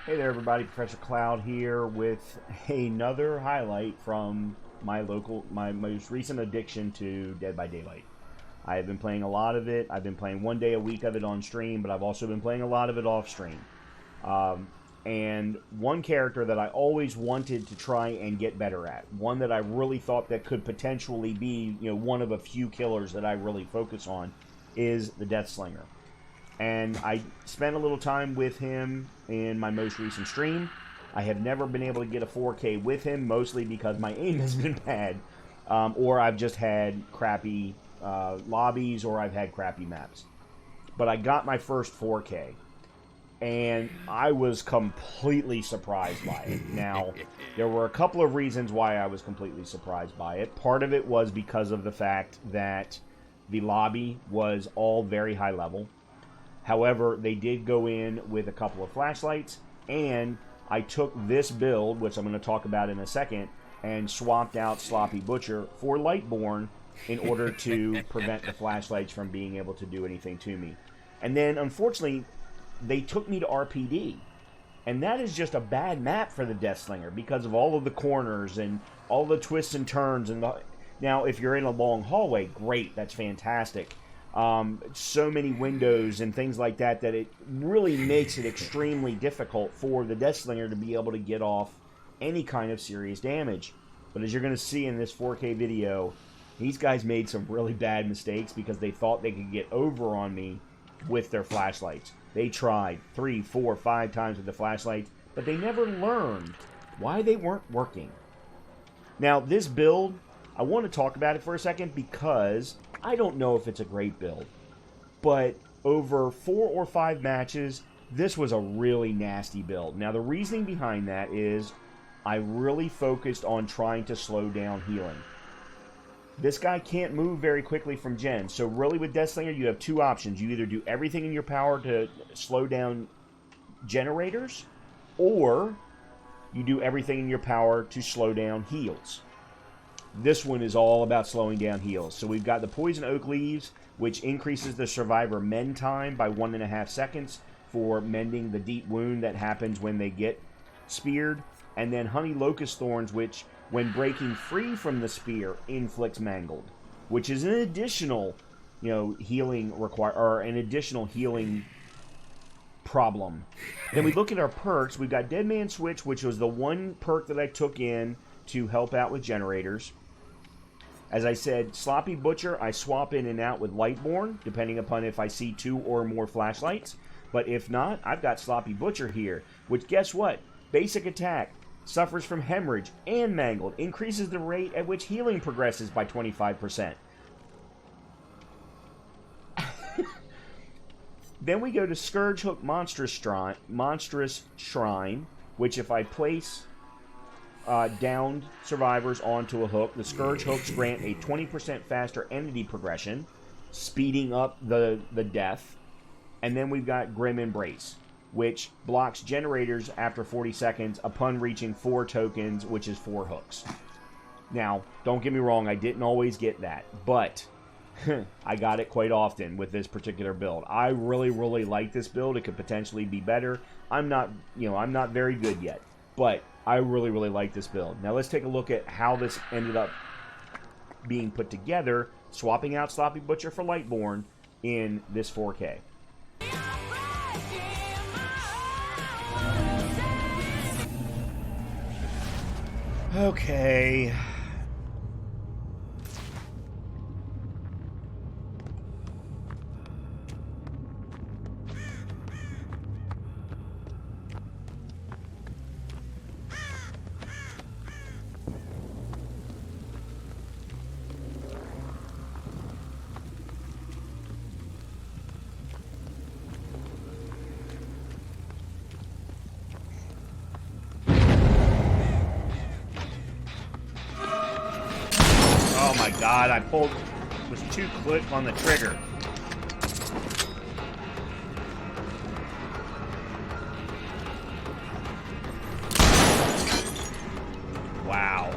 Hey there everybody, Professor Cloud here with another highlight from my most recent addiction to Dead by Daylight. I have been playing a lot of it. I've been playing 1 day a week of it on stream, but I've also been playing a lot of it off stream. And one character that I always wanted to try and get better at, one that I really thought that could potentially be, one of a few killers that I really focus on, is the Deathslinger. And I spent a little time with him in my most recent stream. I have never been able to get a 4K with him, mostly because my aim has been bad, or I've just had crappy lobbies, or I've had crappy maps. But I got my first 4K, and I was completely surprised by it. Now, there were a couple of reasons why I was completely surprised by it. Part of it was because of the fact that the lobby was all very high level. However, they did go in with a couple of flashlights, and I took this build, which I'm going to talk about in a second, and swapped out Sloppy Butcher for Lightborne in order to prevent the flashlights from being able to do anything to me. And then, unfortunately, they took me to RPD, and that is just a bad map for the Deathslinger because of all of the corners and all the twists and turns. Now, if you're in a long hallway, great, that's fantastic. So many windows and things like that that it really makes it extremely difficult for the Deathslinger to be able to get off any kind of serious damage. But as you're going to see in this 4K video, these guys made some really bad mistakes because they thought they could get over on me with their flashlights. They tried 3, 4, 5 times with the flashlights, but they never learned why they weren't working. Now, this build, I want to talk about it for a second because I don't know if it's a great build, but over 4 or 5 matches, this was a really nasty build. Now, the reasoning behind that is I really focused on trying to slow down healing. This guy can't move very quickly from gens, so really with Deathslinger, you have 2 options. You either do everything in your power to slow down generators, or you do everything in your power to slow down heals. This one is all about slowing down heals. So we've got the Poison Oak Leaves, which increases the survivor mend time by 1.5 seconds for mending the deep wound that happens when they get speared. And then Honey Locust Thorns, which, when breaking free from the spear, inflicts mangled, which is an additional, healing an additional healing problem. Then we look at our perks. We've got Dead Man Switch, which was the one perk that I took in to help out with generators. As I said, Sloppy Butcher, I swap in and out with Lightborne, depending upon if I see 2 or more flashlights. But if not, I've got Sloppy Butcher here, which, guess what? Basic attack, suffers from hemorrhage and mangled, increases the rate at which healing progresses by 25%. Then we go to Scourge Hook Monstrous Shrine, which if I place downed survivors onto a hook, the Scourge hooks grant a 20% faster entity progression, speeding up the death. And then we've got Grim Embrace, which blocks generators after 40 seconds upon reaching 4 tokens, which is 4 hooks. Now, don't get me wrong, I didn't always get that, but I got it quite often with this particular build. I really, really like this build. It could potentially be better. I'm not very good yet, but I really, really like this build. Now let's take a look at how this ended up being put together, swapping out Sloppy Butcher for Lightborne in this 4K. Okay. Oh my god, I was too quick on the trigger. Wow.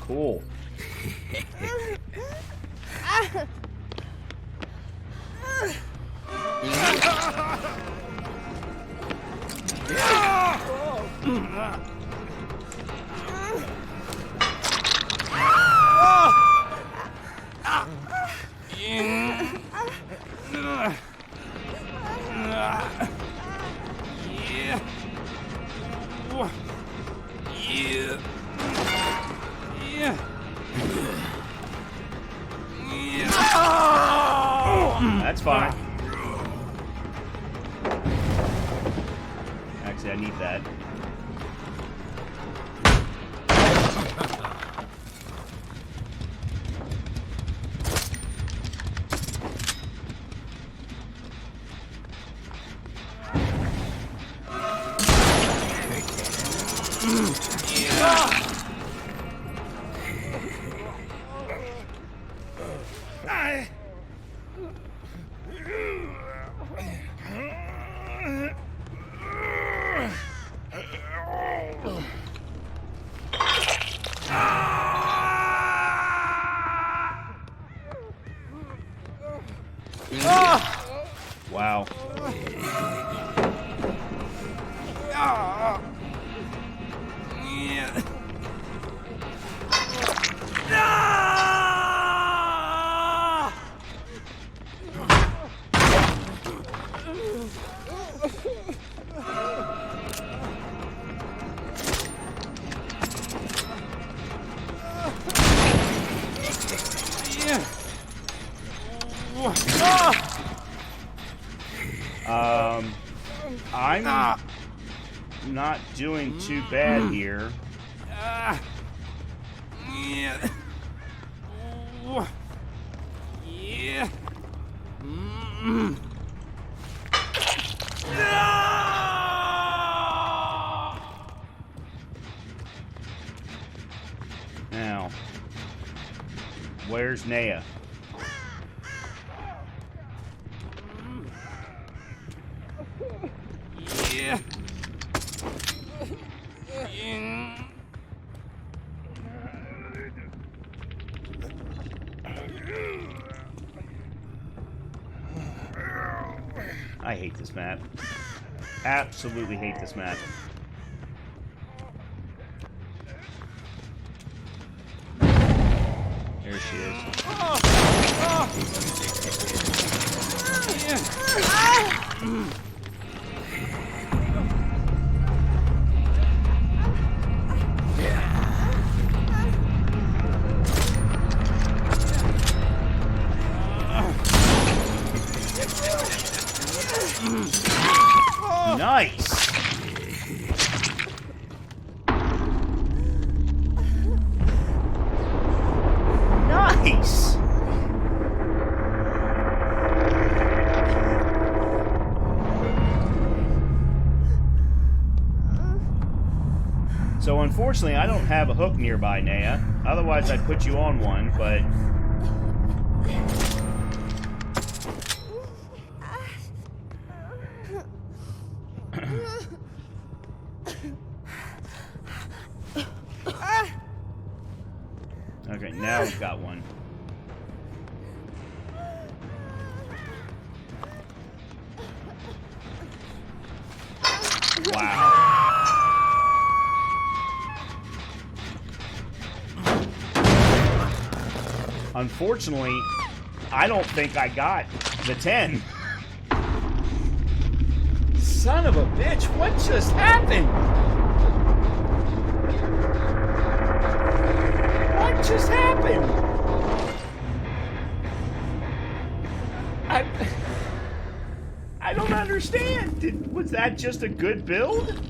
Cool. That's fine. Actually, I need that. Wow. I'm not doing too bad here. Now, where's Naya? I hate this map. Absolutely hate this map. There she is. Nice. Nice. So unfortunately, I don't have a hook nearby, Naya. Otherwise, I'd put you on one, but... Okay, now we've got one. Wow. Unfortunately, I don't think I got the 10. Son of a bitch, what just happened? What just happened? I don't understand. Was that just a good build?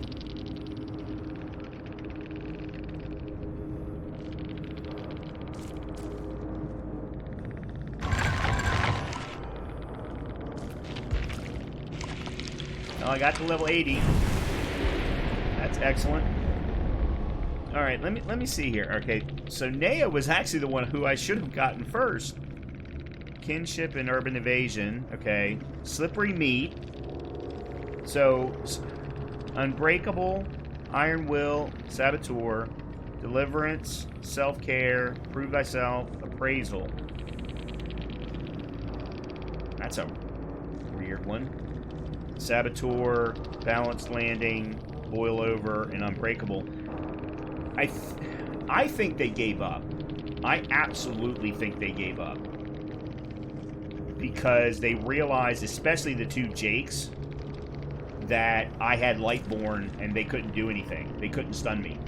I got to level 80. That's excellent. All right, let me see here. Okay, so Nea was actually the one who I should have gotten first. Kinship and Urban Evasion. Okay, Slippery Meat. So, Unbreakable, Iron Will, Saboteur, Deliverance, Self-Care, Prove Thyself, Appraisal. That's a weird one. Saboteur, Balanced Landing, Boil Over, and Unbreakable. I think they gave up. I absolutely think they gave up. Because they realized, especially the two Jakes, that I had Lightborne and they couldn't do anything. They couldn't stun me.